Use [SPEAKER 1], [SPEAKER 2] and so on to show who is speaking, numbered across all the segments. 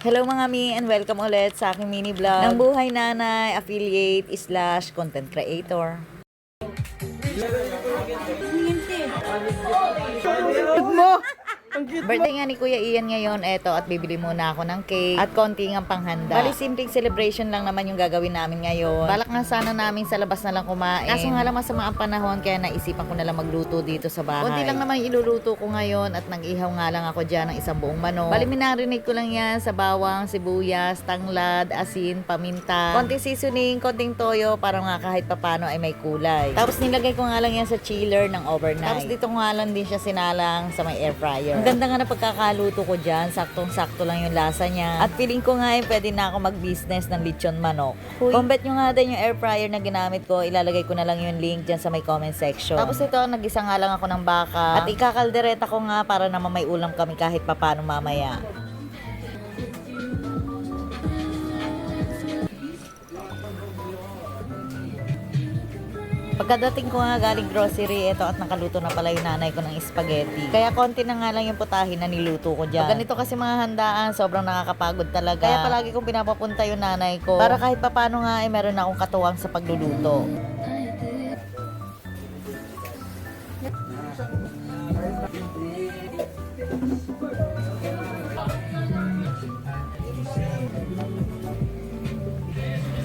[SPEAKER 1] Hello mga mi and welcome ulit sa aking mini vlog ng Buhay Nanay, affiliate / content creator. Birthday nga ni Kuya Ian ngayon, eto, at bibili muna ako ng cake at konti ng panghanda. Bali, simpleng celebration lang naman yung gagawin namin ngayon. Balak nga sana namin sa labas na lang kumain. Kaso nga lang masama ang panahon, kaya naisipan ko na lang magluto dito sa bahay. Konti lang naman iluluto ko ngayon at nag-ihaw nga lang ako dyan ng isang buong manok. Bali, minarinig ko lang yan sa bawang, sibuyas, tanglad, asin, paminta, konting seasoning, konting toyo, para nga kahit papano ay may kulay. Tapos nilagay ko nga lang yan sa chiller ng overnight. Tapos dito nga lang din siya sinalang sa may air fryer. Ang ganda nga na pagkakaluto ko dyan, saktong-sakto lang yung lasa niya. At feeling ko nga pwede na ako mag-business ng lechon manok. Kumbet nyo nga din yung air fryer na ginamit ko, ilalagay ko na lang yung link dyan sa may comment section. Tapos ito, nag-isa nga lang ako ng baka. At ikakaldereta ko nga para naman may ulam kami kahit papano mamaya. Pagkadating ko nga galing grocery, ito at nakaluto na pala yung nanay ko ng spaghetti. Kaya konti na nga lang yung putahin na niluto ko dyan. Pag ganito kasi mga handaan, sobrang nakakapagod talaga. Kaya palagi kong pinapapunta yung nanay ko para kahit papano nga meron akong katuwang sa pagluluto.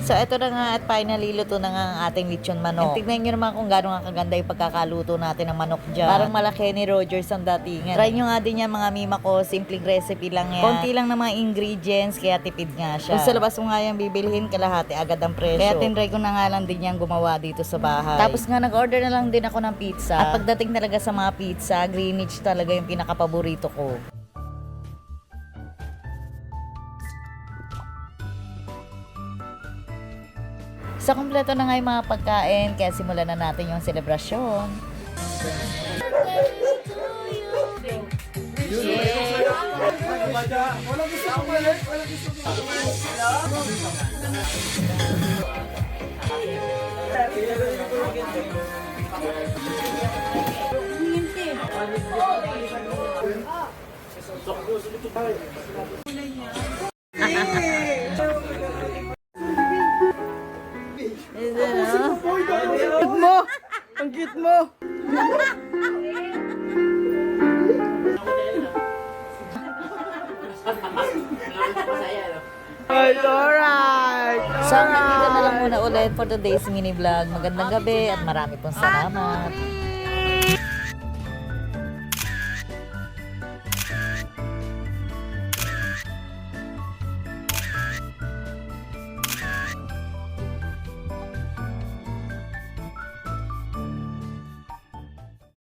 [SPEAKER 1] So, ito na nga at finally, luto na nga ang ating lechon manok. And tignan nyo naman kung gano'ng kaganda yung pagkakaluto natin ng manok dyan. Parang malaki ni Rogers ang datingan. Try nyo nga din yan mga mima ko. Simpleng recipe lang yan. Konti lang ng mga ingredients, kaya tipid nga siya. Kung sa labas mo nga yung bibilhin, kalahati agad ang presyo. Kaya tinry ko na nga lang din yan gumawa dito sa bahay. Tapos nga nag-order na lang din ako ng pizza. At pagdating talaga sa mga pizza, Greenwich talaga yung pinakapaborito ko. Sa kumpleto na nga yung mga pagkain, kaya simulan na natin yung selebrasyon.
[SPEAKER 2] Ang cute mo! Alright!
[SPEAKER 1] So, nandito na lang muna ulit for today's mini vlog. Magandang gabi at marami pong salamat.